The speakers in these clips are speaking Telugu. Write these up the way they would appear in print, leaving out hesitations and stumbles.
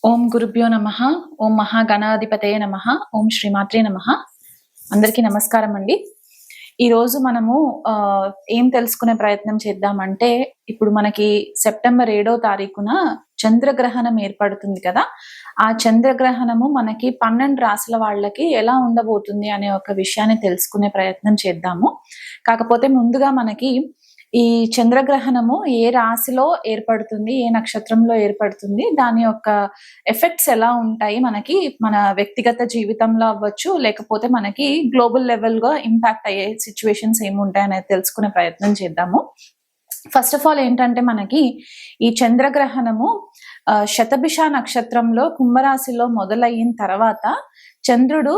ఓం గురుభ్యో నమః. ఓం మహాగణాధిపతయే నమః. ఓం శ్రీమాత్రే నమః. అందరికీ నమస్కారం అండి. ఈరోజు మనము ఏం తెలుసుకునే ప్రయత్నం చేద్దామంటే, ఇప్పుడు మనకి సెప్టెంబర్ 7వ తారీఖున చంద్రగ్రహణం ఏర్పడుతుంది కదా. ఆ చంద్రగ్రహణము మనకి 12 రాశుల వాళ్ళకి ఎలా ఉండబోతుంది అనే ఒక విషయాన్ని తెలుసుకునే ప్రయత్నం చేద్దాము. కాకపోతే ముందుగా మనకి ఈ చంద్రగ్రహణము ఏ రాశిలో ఏర్పడుతుంది, ఏ నక్షత్రంలో ఏర్పడుతుంది, దాని యొక్క ఎఫెక్ట్స్ ఎలా ఉంటాయి మనకి మన వ్యక్తిగత జీవితంలో అవ్వచ్చు, లేకపోతే మనకి గ్లోబల్ లెవెల్‌గా ఇంపాక్ట్ అయ్యే సిట్యుయేషన్స్ ఏముంటాయి అనేది తెలుసుకునే ప్రయత్నం చేద్దాము. ఫస్ట్ ఆఫ్ ఆల్ ఏంటంటే మనకి ఈ చంద్రగ్రహణము శతభిష నక్షత్రంలో కుంభరాశిలో మొదలైన తర్వాత చంద్రుడు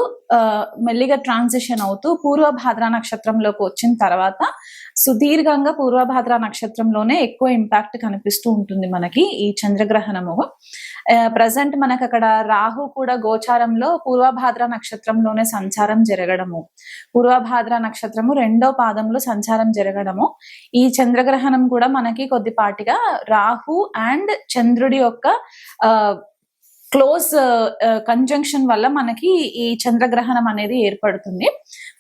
మెల్లిగా ట్రాన్సిషన్ అవుతూ పూర్వభాద్ర నక్షత్రంలోకి వచ్చిన తర్వాత సుదీర్ఘంగా పూర్వభాద్ర నక్షత్రంలోనే ఎక్కువ ఇంపాక్ట్ కనిపిస్తూ ఉంటుంది మనకి ఈ చంద్రగ్రహణము. ప్రజెంట్ మనకు అక్కడ రాహు కూడా గోచారంలో పూర్వభాద్ర నక్షత్రంలోనే సంచారం జరగడము, పూర్వభాద్ర నక్షత్రము 2వ పాదంలో సంచారం జరగడము, ఈ చంద్రగ్రహణం కూడా మనకి కొద్దిపాటిగా రాహు అండ్ చంద్రుడి యొక్క క్లోజ్ కంజంక్షన్ వల్ల మనకి ఈ చంద్రగ్రహణం అనేది ఏర్పడుతుంది.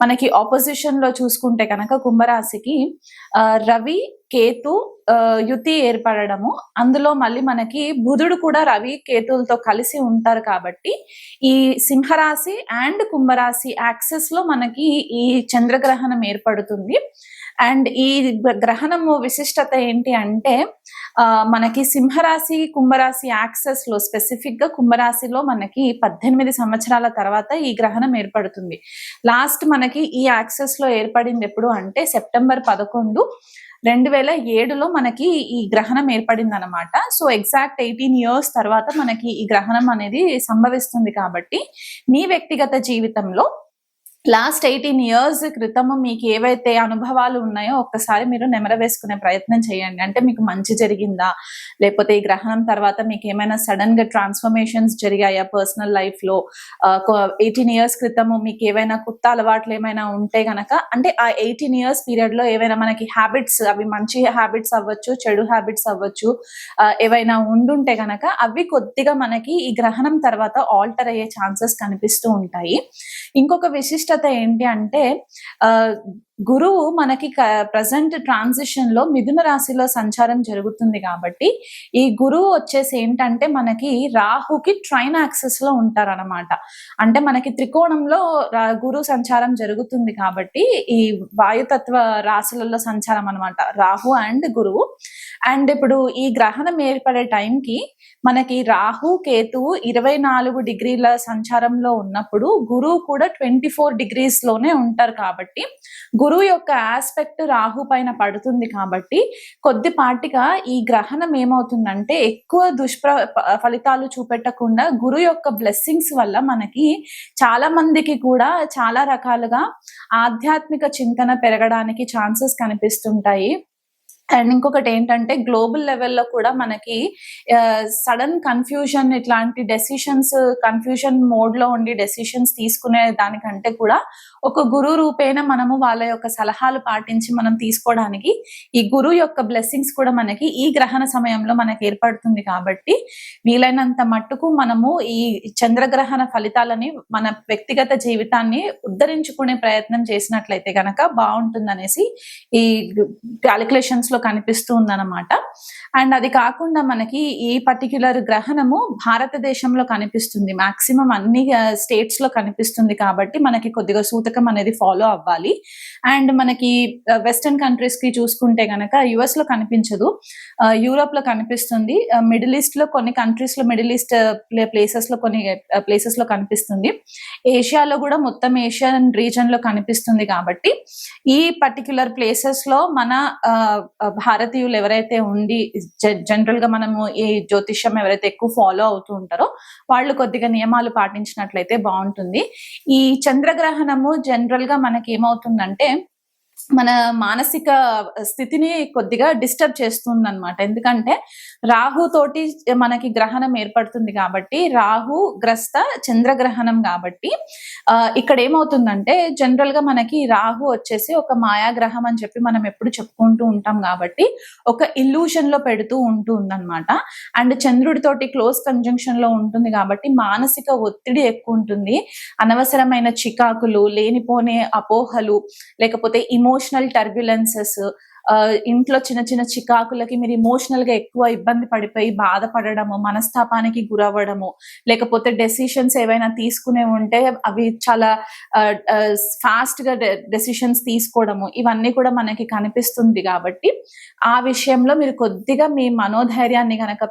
మనకి ఆపోజిషన్ లో చూసుకుంటే కనుక కుంభరాశికి రవి కేతు యుతి ఏర్పడము, అందులో మళ్ళీ మనకి బుధుడు కూడా రవి కేతులతో కలిసి ఉంటారు కాబట్టి ఈ సింహరాశి అండ్ కుంభరాశి యాక్సెస్ లో మనకి ఈ చంద్రగ్రహణం ఏర్పడుతుంది. అండ్ ఈ గ్రహణము విశిష్టత ఏంటి అంటే మనకి సింహరాశి కుంభరాశి యాక్సెస్ లో స్పెసిఫిక్ గా కుంభరాశిలో మనకి 18 సంవత్సరాల తర్వాత ఈ గ్రహణం ఏర్పడుతుంది. లాస్ట్ మనకి ఈ యాక్సెస్ లో ఏర్పడింది ఎప్పుడు అంటే సెప్టెంబర్ 11, 2007లో మనకి ఈ గ్రహణం ఏర్పడింది అనమాట. సో ఎగ్జాక్ట్ 18 years తర్వాత మనకి ఈ గ్రహణం అనేది సంభవిస్తుంది. కాబట్టి మీ వ్యక్తిగత జీవితంలో లాస్ట్ 18 years క్రితము మీకు ఏవైతే అనుభవాలు ఉన్నాయో ఒక్కసారి మీరు నెమర వేసుకునే ప్రయత్నం చేయండి. అంటే మీకు మంచి జరిగిందా, లేకపోతే ఈ గ్రహణం తర్వాత మీకు ఏమైనా సడన్ గా ట్రాన్స్ఫర్మేషన్స్ జరిగాయా పర్సనల్ లైఫ్ లో, 18 years క్రితము మీకు ఏవైనా కొత్త అలవాట్లు ఏమైనా ఉంటే గనక, అంటే ఆ 18 years పీరియడ్ లో ఏవైనా మనకి హ్యాబిట్స్, అవి మంచి హ్యాబిట్స్ అవ్వచ్చు, చెడు హ్యాబిట్స్ అవ్వచ్చు, ఏవైనా ఉండుంటే గనక అవి కొద్దిగా మనకి ఈ గ్రహణం తర్వాత ఆల్టర్ అయ్యే ఛాన్సెస్ కనిపిస్తూ ఉంటాయి. ఇంకొక విశిష్టత ఏంటి అంటే గురువు మనకి ప్రజెంట్ ట్రాన్సిషన్ లో మిథున రాశిలో సంచారం జరుగుతుంది కాబట్టి ఈ గురువు వచ్చేసి ఏంటంటే మనకి రాహుకి ట్రైన్ యాక్సెస్ లో ఉంటారనమాట. అంటే మనకి త్రికోణంలో గురు సంచారం జరుగుతుంది కాబట్టి ఈ వాయుతత్వ రాశులలో సంచారం అనమాట రాహు అండ్ గురువు. అండ్ ఇప్పుడు ఈ గ్రహణం ఏర్పడే టైంకి మనకి రాహు కేతువు 24 degrees సంచారంలో ఉన్నప్పుడు గురువు కూడా 24 degrees లోనే ఉంటారు కాబట్టి గురువు యొక్క ఆస్పెక్ట్ రాహు పైన పడుతుంది కాబట్టి కొద్దిపాటిగా ఈ గ్రహణం ఏమవుతుందంటే ఎక్కువ ఫలితాలు చూపెట్టకుండా గురు యొక్క బ్లెస్సింగ్స్ వల్ల మనకి చాలా మందికి కూడా చాలా రకాలుగా ఆధ్యాత్మిక చింతన పెరగడానికి ఛాన్సెస్ కనిపిస్తుంటాయి. అండ్ ఇంకొకటి ఏంటంటే గ్లోబల్ లెవెల్లో కూడా మనకి సడన్ కన్ఫ్యూజన్, ఇట్లాంటి డెసిషన్స్ కన్ఫ్యూజన్ మోడ్ లో ఉండి డెసిషన్స్ తీసుకునే దానికంటే కూడా ఒక గురు రూపేణ మనము వాళ్ళ యొక్క సలహాలు పాటించి మనం తీసుకోవడానికి ఈ గురు యొక్క బ్లెస్సింగ్స్ కూడా మనకి ఈ గ్రహణ సమయంలో మనకి ఏర్పడుతుంది. కాబట్టి వీలైనంత మట్టుకు మనము ఈ చంద్రగ్రహణ ఫలితాలని మన వ్యక్తిగత జీవితాన్ని ఉద్ధరించుకునే ప్రయత్నం చేసినట్లయితే గనక బాగుంటుందనేసి ఈ క్యాలిక్యులేషన్స్ లో కనిపిస్తుంది అనమాట. అండ్ అది కాకుండా మనకి ఈ పర్టిక్యులర్ గ్రహణము భారతదేశంలో కనిపిస్తుంది, మాక్సిమం అన్ని స్టేట్స్ లో కనిపిస్తుంది కాబట్టి మనకి కొద్దిగా సూతకం అనేది ఫాలో అవ్వాలి. అండ్ మనకి వెస్టర్న్ కంట్రీస్ కి చూసుకుంటే గనక యుఎస్ లో కనిపించదు, యూరోప్ లో కనిపిస్తుంది, మిడిల్ ఈస్ట్ లో కొన్ని కంట్రీస్ లో, మిడిల్ ఈస్ట్ ప్లేసెస్ లో కొన్ని ప్లేసెస్ లో కనిపిస్తుంది, ఏషియాలో కూడా మొత్తం ఏషియన్ రీజన్ లో కనిపిస్తుంది. కాబట్టి ఈ పర్టిక్యులర్ ప్లేసెస్ లో మన భారతీయులు ఎవరైతే ఉండి జనరల్ గా మనము ఈ జ్యోతిష్యం ఎవరైతే ఎక్కువ ఫాలో అవుతూ ఉంటారో వాళ్ళు కొద్దిగా నియమాలు పాటించినట్లయితే బాగుంటుంది. ఈ చంద్రగ్రహణము జనరల్ గా మనకి ఏమవుతుందంటే మన మానసిక స్థితిని కొద్దిగా డిస్టర్బ్ చేస్తుందన్నమాట. ఎందుకంటే రాహు తోటి మనకి గ్రహణం ఏర్పడుతుంది కాబట్టి, రాహు గ్రస్త చంద్రగ్రహణం కాబట్టి ఇక్కడ ఏమవుతుందంటే జనరల్‌గా మనకి రాహు వచ్చేసి ఒక మాయాగ్రహం అని చెప్పి మనం ఎప్పుడు చెప్పుకుంటూ ఉంటాం కాబట్టి, ఒక ఇల్యూషన్‌లో పెడుతూ ఉంటుందన్నమాట. అండ్ చంద్రుడితోటి క్లోజ్ కంజంక్షన్‌లో ఉంటుంది కాబట్టి మానసిక ఒత్తిడి ఎక్కువుంటుంది. అనవసరమైన చికాకులు, లేనిపోని అపోహలు, లేకపోతే ఎమోషనల్ టర్బ్యులెన్సెస్, ఇంట్లో చిన్న చిన్న చికాకులకి మీరు ఎమోషనల్‌గా ఎక్కువ ఇబ్బంది పడిపోయి బాధపడడము, మనస్తాపానికి గురవ్వడము, లేకపోతే డెసిషన్స్ ఏవైనా తీసుకునేవి ఉంటే అవి చాలా ఫాస్ట్‌గా డెసిషన్స్ తీసుకోవడము, ఇవన్నీ కూడా మనకి కనిపిస్తుంది కాబట్టి, ఆ విషయంలో మీరు కొద్దిగా మీ మనోధైర్యాన్ని గనక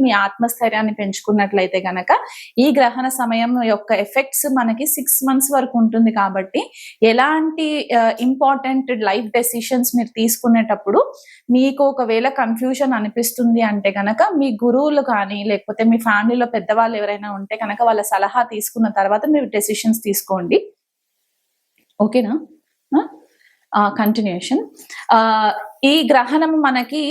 మీ ఆత్మస్థైర్యాన్ని పెంచుకున్నట్లయితే గనక ఈ గ్రహణ సమయం యొక్క ఎఫెక్ట్స్ మనకి 6 మంత్స్ వరకు ఉంటుంది కాబట్టి, ఎలాంటి ఇంపార్టెంట్ లైఫ్ డెసిషన్స్ మీరు తీసుకునేటప్పుడు మీకు ఒకవేళ కన్ఫ్యూజన్ అనిపిస్తుంది అంటే గనక మీ గురువులు కానీ, లేకపోతే మీ ఫ్యామిలీలో పెద్దవాళ్ళు ఎవరైనా ఉంటే కనుక వాళ్ళ సలహా తీసుకున్న తర్వాత మీరు డెసిషన్స్ తీసుకోండి. ఓకేనా? కంటిన్యూషన్. ఈ గ్రహణం మనకి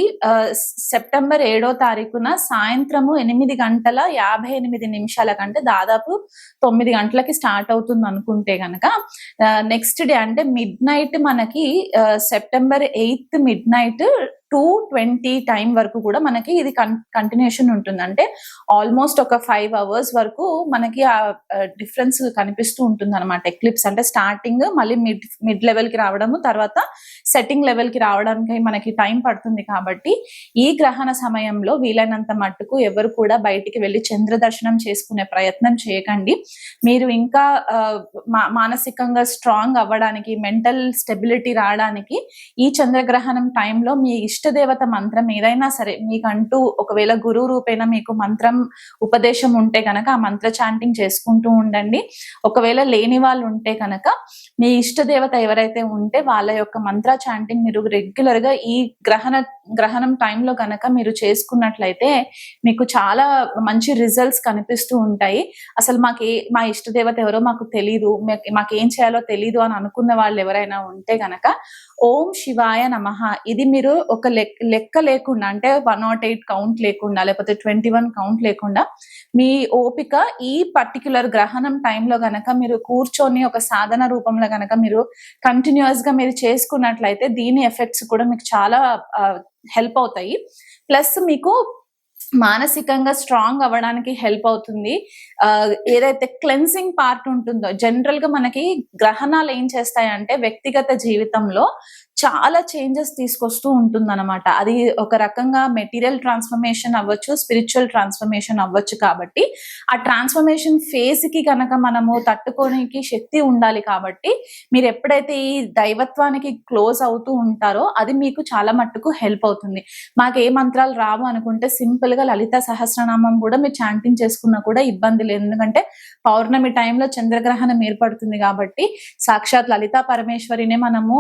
సెప్టెంబర్ 7వ తారీఖున సాయంత్రము 8:58 కంటే దాదాపు 9 గంటలకి స్టార్ట్ అవుతుంది అనుకుంటే గనక, నెక్స్ట్ డే అంటే మిడ్ నైట్ మనకి సెప్టెంబర్ 8 మిడ్ నైట్ 2:20 టైం వరకు కూడా మనకి ఇది కంటిన్యూషన్ ఉంటుంది. అంటే ఆల్మోస్ట్ ఒక 5 అవర్స్ వరకు మనకి ఆ డిఫరెన్స్ కనిపిస్తూ ఉంటుంది అనమాట. ఎక్లిప్స్ అంటే స్టార్టింగ్ మళ్ళీ మిడ్ లెవెల్ కి రావడము, తర్వాత సెట్టింగ్ లెవెల్ కి రావడానికి మనకి టైం పడుతుంది. కాబట్టి ఈ గ్రహణ సమయంలో వీలైనంత మట్టుకు ఎవరు కూడా బయటికి వెళ్ళి చంద్ర దర్శనం చేసుకునే ప్రయత్నం చేయకండి. మీరు ఇంకా మానసికంగా స్ట్రాంగ్ అవ్వడానికి, మెంటల్ స్టెబిలిటీ రావడానికి ఈ చంద్రగ్రహణం టైంలో మీ ఇష్టదేవత మంత్రం ఏదైనా సరే, మీకంటూ ఒకవేళ గురువు రూపేణ మీకు మంత్రం ఉపదేశం ఉంటే కనుక ఆ మంత్ర చాంటింగ్ చేసుకుంటూ ఉండండి. ఒకవేళ లేని వాళ్ళు ఉంటే కనుక మీ ఇష్టదేవత ఎవరైతే ఉంటే వాళ్ళ యొక్క మంత్ర చాంటింగ్ మీరు రెగ్యులర్ గా ఈ గ్రహణం టైంలో కనుక మీరు చేసుకున్నట్లయితే మీకు చాలా మంచి రిజల్ట్స్ కనిపిస్తూ ఉంటాయి. అసలు మా ఇష్టదేవత ఎవరో మాకు తెలీదు, మాకేం చేయాలో తెలీదు అని అనుకున్న వాళ్ళు ఎవరైనా ఉంటే కనుక ఓం శివాయ నమః ఇది మీరు ఒక లెక్క లేకుండా, అంటే 108 కౌంట్ లేకుండా, లేకపోతే 21 కౌంట్ లేకుండా మీ ఓపిక ఈ పర్టిక్యులర్ గ్రహణం టైంలో గనక మీరు కూర్చొని ఒక సాధన రూపంలో గనక మీరు కంటిన్యూస్ గా మీరు చేసుకున్నట్లయితే దీని ఎఫెక్ట్స్ కూడా మీకు చాలా హెల్ప్ అవుతాయి. ప్లస్ మీకు మానసికంగా స్ట్రాంగ్ అవ్వడానికి హెల్ప్ అవుతుంది. ఏదైతే క్లెన్సింగ్ పార్ట్ ఉంటుందో, జనరల్ గా మనకి గ్రహణాలు ఏం చేస్తాయంటే వ్యక్తిగత జీవితంలో చాలా చేంజెస్ తీసుకొస్తూ ఉంటుందన్నమాట. అది ఒక రకంగా మెటీరియల్ ట్రాన్స్ఫర్మేషన్ అవ్వచ్చు, స్పిరిచువల్ ట్రాన్స్ఫర్మేషన్ అవ్వచ్చు. కాబట్టి ఆ ట్రాన్స్ఫర్మేషన్ ఫేజ్ కి కనుక మనము తట్టుకోనికి శక్తి ఉండాలి. కాబట్టి మీరు ఎప్పుడైతే ఈ దైవత్వానికి క్లోజ్ అవుతూ ఉంటారో అది మీకు చాలా మట్టుకు హెల్ప్ అవుతుంది. మాకు ఏ మంత్రాలు రావు అనుకుంటే సింపుల్ గా లలిత సహస్రనామం కూడా మీరు చాంటింగ్ చేసుకున్నా కూడా ఇబ్బంది లేదు. ఎందుకంటే పౌర్ణమి టైంలో చంద్రగ్రహణం ఏర్పడుతుంది కాబట్టి సాక్షాత్ లలితా పరమేశ్వరినే మనము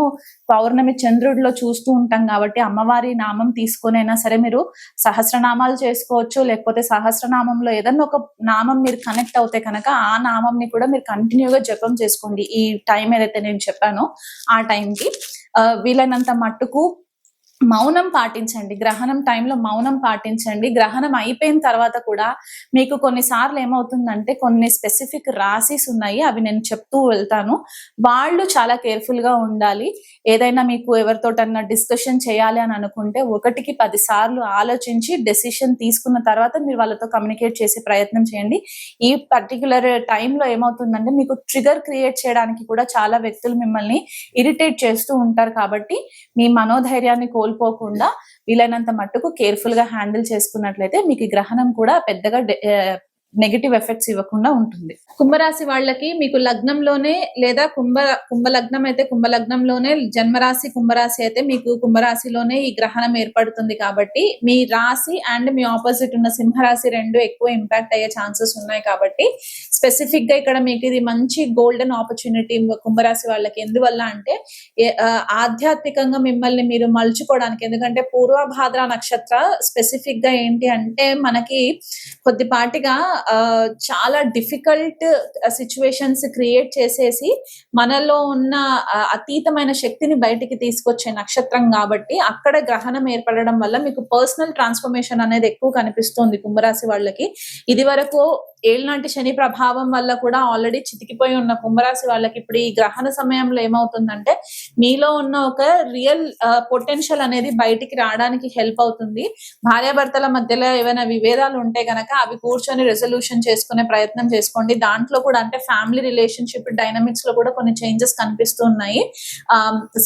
పౌర్ణమి చంద్రుడిలో చూస్తూ ఉంటాం కాబట్టి అమ్మవారి నామం తీసుకొనైనా సరే మీరు సహస్రనామాలు చేసుకోవచ్చు. లేకపోతే సహస్రనామంలో ఏదన్నా ఒక నామం మీరు కనెక్ట్ అవుతే కనుక ఆ నామంని కూడా మీరు కంటిన్యూగా జపం చేసుకోండి. ఈ టైం ఏదైతే నేను చెప్పానో ఆ టైంకి వీలైనంత మట్టుకు మౌనం పాటించండి. గ్రహణం టైంలో మౌనం పాటించండి. గ్రహణం అయిపోయిన తర్వాత కూడా మీకు కొన్నిసార్లు ఏమవుతుందంటే కొన్ని స్పెసిఫిక్ రాశిస్ ఉన్నాయి, అవి నేను చెప్తూ వెళ్తాను. వాళ్ళు చాలా కేర్ఫుల్ గా ఉండాలి. ఏదైనా మీకు ఎవరితోటన్నా డిస్కషన్ చేయాలి అని అనుకుంటే 1కి 10 సార్లు ఆలోచించి డెసిషన్ తీసుకున్న తర్వాత మీరు వాళ్ళతో కమ్యూనికేట్ చేసే ప్రయత్నం చేయండి. ఈ పర్టికులర్ టైంలో ఏమవుతుందంటే మీకు ట్రిగర్ క్రియేట్ చేయడానికి కూడా చాలా వ్యక్తులు మిమ్మల్ని ఇరిటేట్ చేస్తూ ఉంటారు. కాబట్టి మీ మనోధైర్యాన్ని కోల్పోకుండా వీలైనంత మట్టుకు కేర్ఫుల్ గా హ్యాండిల్ చేసుకున్నట్లయితే మీకు ఈ గ్రహణం కూడా పెద్దగా నెగటివ్ ఎఫెక్ట్స్ ఇవ్వకుండా ఉంటుంది. కుంభరాశి వాళ్ళకి మీకు లగ్నంలోనే లేదా కుంభ లగ్నం అయితే కుంభ లగ్నంలోనే, జన్మరాశి కుంభరాశి అయితే మీకు కుంభరాశిలోనే ఈ గ్రహణం ఏర్పడుతుంది. కాబట్టి మీ రాశి అండ్ మీ ఆపోజిట్ ఉన్న సింహరాశి రెండు ఎక్కువ ఇంపాక్ట్ అయ్యే ఛాన్సెస్ ఉన్నాయి. కాబట్టి స్పెసిఫిక్ గా ఇక్కడ మీకు ఇది మంచి గోల్డెన్ ఆపర్చునిటీ కుంభరాశి వాళ్ళకి. ఎందువల్ల అంటే ఆధ్యాత్మికంగా మిమ్మల్ని మీరు మలుచుకోవడానికి, ఎందుకంటే పూర్వభాద్ర నక్షత్ర స్పెసిఫిక్ గా ఏంటి అంటే మనకి కొద్దిపాటిగా చాలా డిఫికల్ట్ సిచ్యువేషన్స్ క్రియేట్ చేసేసి మనలో ఉన్న అతీతమైన శక్తిని బయటికి తీసుకొచ్చే నక్షత్రం కాబట్టి అక్కడ గ్రహణం ఏర్పడడం వల్ల మీకు పర్సనల్ ట్రాన్స్ఫర్మేషన్ అనేది ఎక్కువ కనిపిస్తుంది కుంభరాశి వాళ్ళకి. ఇది వరకు ఏళ్ళనాటి శని ప్రభావం వల్ల కూడా ఆల్రెడీ చితికిపోయి ఉన్న కుంభరాశి వాళ్ళకి ఇప్పుడు ఈ గ్రహణ సమయంలో ఏమవుతుందంటే మీలో ఉన్న ఒక రియల్ పొటెన్షియల్ అనేది బయటికి రావడానికి హెల్ప్ అవుతుంది. భార్యాభర్తల మధ్యలో ఏమైనా విభేదాలు ఉంటే గనక అవి కూర్చొని రెజల్యూషన్ చేసుకునే ప్రయత్నం చేసుకోండి. దాంట్లో కూడా అంటే ఫ్యామిలీ రిలేషన్షిప్ డైనమిక్స్ లో కూడా కొన్ని చేంజెస్ కనిపిస్తూ ఉన్నాయి.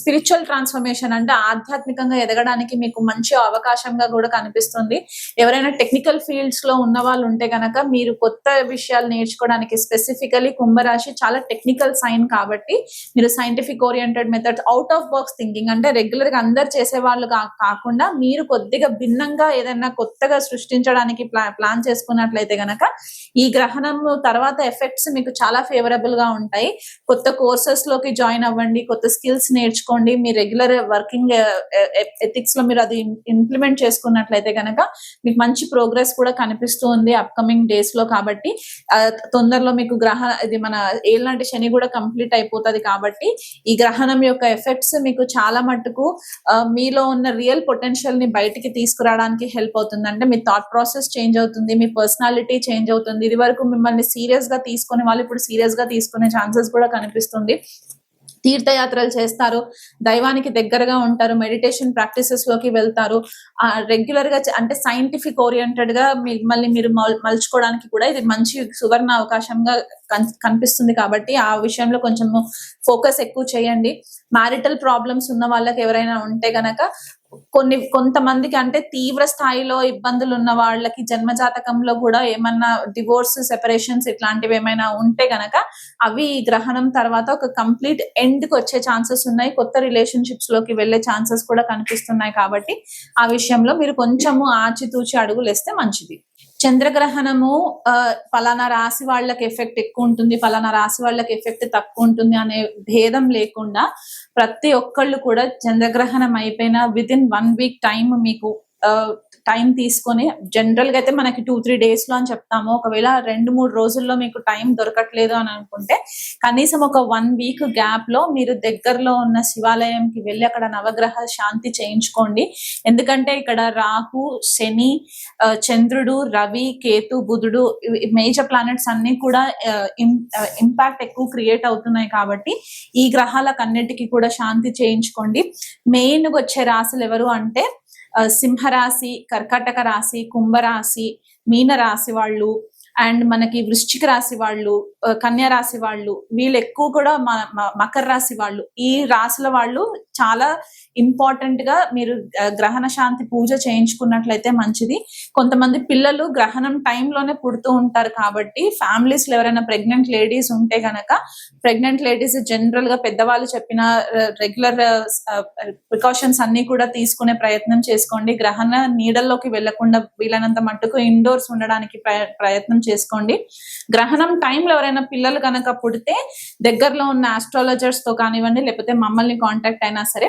స్పిరిచువల్ ట్రాన్స్ఫర్మేషన్ అంటే ఆధ్యాత్మికంగా ఎదగడానికి మీకు మంచి అవకాశంగా కూడా కనిపిస్తుంది. ఎవరైనా టెక్నికల్ ఫీల్డ్స్ లో ఉన్న వాళ్ళు ఉంటే గనక మీరు కొత్త విషయాలు నేర్చుకోవడానికి, స్పెసిఫికలీ కుంభరాశి చాలా టెక్నికల్ సైన్ కాబట్టి మీరు scientific oriented methods, out of box thinking అంటే రెగ్యులర్ గా అందరు చేసే వాళ్ళు కాకుండా మీరు కొద్దిగా భిన్నంగా ఏదైనా కొత్తగా సృష్టించడానికి ప్లాన్ చేసుకున్నట్లయితే గనక ఈ గ్రహణం తర్వాత ఎఫెక్ట్స్ మీకు చాలా ఫేవరబుల్ గా ఉంటాయి. కొత్త కోర్సెస్ లోకి జాయిన్ అవ్వండి, కొత్త స్కిల్స్ నేర్చుకోండి. మీ రెగ్యులర్ వర్కింగ్ ఎథిక్స్ లో మీరు అది ఇంప్లిమెంట్ చేసుకున్నట్లయితే గనక మీకు మంచి ప్రోగ్రెస్ కూడా కనిపిస్తూ ఉంది అప్కమింగ్ డేస్ లో. కాబట్టి తొందరలో మీకు ఇది మన ఏళ్ళనాటి శని కూడా కంప్లీట్ అయిపోతుంది కాబట్టి ఈ గ్రహణం యొక్క ఎఫెక్ట్స్ మీకు చాలా మట్టుకు మీలో ఉన్న రియల్ పొటెన్షియల్ ని బయటికి తీసుకురావడానికి హెల్ప్ అవుతుంది. అంటే మీ థాట్ ప్రాసెస్ చేంజ్ అవుతుంది, మీ పర్సనాలిటీ చేంజ్ అవుతుంది. ఇది వరకు మిమ్మల్ని సీరియస్ గా తీసుకునే వాళ్ళు ఇప్పుడు సీరియస్ గా తీసుకునే ఛాన్సెస్ కూడా కనిపిస్తుంది. తీర్థయాత్రలు చేస్తారు, దైవానికి దగ్గరగా ఉంటారు, మెడిటేషన్ ప్రాక్టీసెస్ లోకి వెళ్తారు. రెగ్యులర్ గా అంటే సైంటిఫిక్ ఓరియంటెడ్ గా మిమ్మల్ని మీరు మలుచుకోవడానికి కూడా ఇది మంచి సువర్ణ అవకాశంగా కనిపిస్తుంది. కాబట్టి ఆ విషయంలో కొంచెం ఫోకస్ ఎక్కువ చేయండి. మ్యారిటల్ ప్రాబ్లమ్స్ ఉన్న వాళ్ళకి ఎవరైనా ఉంటే గనక కొంతమందికి అంటే తీవ్ర స్థాయిలో ఇబ్బందులు ఉన్న వాళ్ళకి జన్మజాతకంలో కూడా ఏమన్నా డివోర్స్, సెపరేషన్స్ ఇట్లాంటివి ఏమైనా ఉంటే గనక అవి గ్రహణం తర్వాత ఒక కంప్లీట్ ఎండ్ కి వచ్చే ఛాన్సెస్ ఉన్నాయి. కొత్త రిలేషన్షిప్స్ లోకి వెళ్లే ఛాన్సెస్ కూడా కనిపిస్తున్నాయి. కాబట్టి ఆ విషయంలో మీరు కొంచెము ఆచితూచి అడుగులు వేస్తే మంచిది. చంద్రగ్రహణము పలానా రాశి వాళ్ళకి ఎఫెక్ట్ ఎక్కువ ఉంటుంది, పలానా రాశి వాళ్ళకి ఎఫెక్ట్ తక్కువ ఉంటుంది అనే భేదం లేకుండా ప్రతి ఒక్కళ్ళు కూడా చంద్రగ్రహణం అయిపోయిన వితిన్ 1 వీక్ టైం మీకు టైం తీసుకొని, జనరల్ గా అయితే మనకి 2-3 డేస్ లో అని చెప్తాము. ఒకవేళ 2-3 రోజుల్లో మీకు టైం దొరకట్లేదు అని అనుకుంటే కనీసం ఒక 1 వీక్ గ్యాప్ లో మీరు దగ్గరలో ఉన్న శివాలయంకి వెళ్ళి అక్కడ నవగ్రహ శాంతి చేయించుకోండి. ఎందుకంటే ఇక్కడ రాహు, శని, చంద్రుడు, రవి, కేతు, బుధుడు మేజర్ ప్లానెట్స్ అన్ని కూడా ఇంపాక్ట్ ఎక్కువ క్రియేట్ అవుతున్నాయి. కాబట్టి ఈ గ్రహాలకన్నిటికీ కూడా శాంతి చేయించుకోండి. మెయిన్ గా వచ్చే రాశులు ఎవరు అంటే సింహరాశి, కర్కాటక రాశి, కుంభరాశి, మీన రాశి వాళ్ళు, అండ్ మనకి వృశ్చిక రాశి వాళ్ళు, కన్యా రాశి వాళ్ళు, వీళ్ళు ఎక్కువ కూడా మకర రాశి వాళ్ళు. ఈ రాశుల వాళ్ళు చాలా ఇంపార్టెంట్ గా మీరు గ్రహణ శాంతి పూజ చేయించుకున్నట్లయితే మంచిది. కొంతమంది పిల్లలు గ్రహణం టైంలోనే పుడుతూ ఉంటారు కాబట్టి ఫ్యామిలీస్ లో ఎవరైనా ప్రెగ్నెంట్ లేడీస్ ఉంటే గనక ప్రెగ్నెంట్ లేడీస్ జనరల్ గా పెద్దవాళ్ళు చెప్పిన రెగ్యులర్ ప్రికాషన్స్ అన్ని కూడా తీసుకునే ప్రయత్నం చేసుకోండి. గ్రహణ నీడల్లోకి వెళ్లకుండా వీలైనంత మట్టుకు ఇండోర్స్ ఉండడానికి ప్రయత్నం చేసుకోండి. గ్రహణం టైంలో ఎవరైనా పిల్లలు కనుక పుడితే దగ్గరలో ఉన్న ఆస్ట్రాలజర్స్ తో కానివ్వండి, లేకపోతే మమ్మల్ని కాంటాక్ట్ అయినా సరే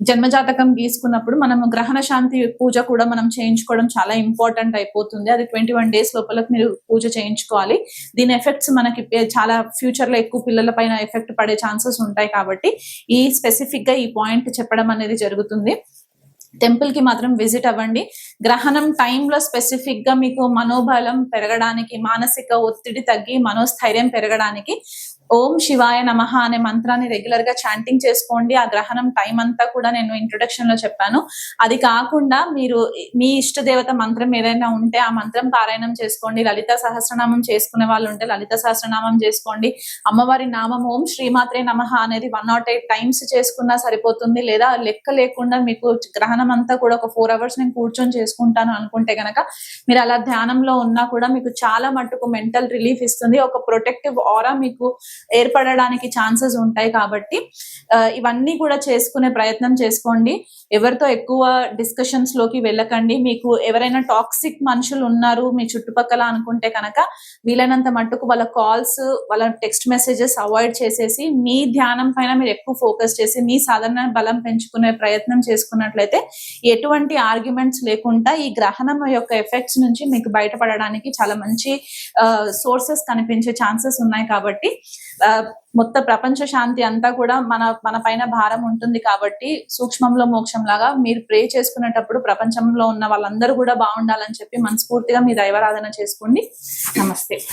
జన్మజాతకం గీసుకున్నప్పుడు మనము గ్రహణ శాంతి పూజ కూడా మనం చేయించుకోవడం చాలా ఇంపార్టెంట్ అయిపోతుంది. అది 21 డేస్ లోపల మీరు పూజ చేయించుకోవాలి. దీని ఎఫెక్ట్స్ మనకి చాలా ఫ్యూచర్ లో ఎక్కువ పిల్లల పైన ఎఫెక్ట్ పడే ఛాన్సెస్ ఉంటాయి. కాబట్టి ఈ స్పెసిఫిక్ గా ఈ పాయింట్ చెప్పడం అనేది జరుగుతుంది. టెంపుల్ కి మాత్రం విజిట్ అవ్వండి. గ్రహణం టైంలో స్పెసిఫిక్ గా మీకు మనోబలం పెరగడానికి, మానసిక ఒత్తిడి తగ్గి మనోస్థైర్యం పెరగడానికి ఓం శివాయ నమః అనే మంత్రాన్ని రెగ్యులర్ గా చాంటింగ్ చేసుకోండి. ఆ గ్రహణం టైం అంతా కూడా నేను ఇంట్రొడక్షన్ లో చెప్పాను. అది కాకుండా మీరు మీ ఇష్ట దేవత మంత్రం ఏదైనా ఉంటే ఆ మంత్రం పారాయణం చేసుకోండి. లలిత సహస్రనామం చేసుకునే వాళ్ళు ఉంటే లలిత సహస్రనామం చేసుకోండి. అమ్మవారి నామం ఓం శ్రీమాత్రే నమః అనేది 108 టైమ్స్ చేసుకున్నా సరిపోతుంది. లేదా లెక్క లేకుండా మీకు గ్రహణం అంతా కూడా ఒక 4 hours నేను కూర్చొని చేసుకుంటాను అనుకుంటే గనక మీరు అలా ధ్యానంలో ఉన్నా కూడా మీకు చాలా మట్టుకు మెంటల్ రిలీఫ్ ఇస్తుంది. ఒక ప్రొటెక్టివ్ ఆరా మీకు ఏర్పడడానికి ఛాన్సెస్ ఉంటాయి. కాబట్టి ఇవన్నీ కూడా చేసుకునే ప్రయత్నం చేసుకోండి. ఎవరితో ఎక్కువ డిస్కషన్స్ లోకి వెళ్ళకండి. మీకు ఎవరైనా టాక్సిక్ మనుషులు ఉన్నారు మీ చుట్టుపక్కల అనుకుంటే కనుక వీలైనంత మట్టుకు వాళ్ళ కాల్స్, వాళ్ళ టెక్స్ట్ మెసేజెస్ అవాయిడ్ చేసేసి మీ ధ్యానం పైన మీరు ఎక్కువ ఫోకస్ చేసి మీ సాధన బలం పెంచుకునే ప్రయత్నం చేసుకున్నట్లయితే ఎటువంటి ఆర్గ్యుమెంట్స్ లేకుండా ఈ గ్రహణం యొక్క ఎఫెక్ట్స్ నుంచి మీకు బయటపడడానికి చాలా మంచి సోర్సెస్ కనిపించే ఛాన్సెస్ ఉన్నాయి. కాబట్టి మొత్తం ప్రపంచ శాంతి అంతా కూడా మన పైన భారం ఉంటుంది. కాబట్టి సూక్ష్మంలో మోక్షం లాగా మీరు ప్రే చేసుకునేటప్పుడు ప్రపంచంలో ఉన్న వాళ్ళందరూ కూడా బాగుండాలని చెప్పి మనస్ఫూర్తిగా మీ దైవారాధన చేసుకోండి. నమస్తే.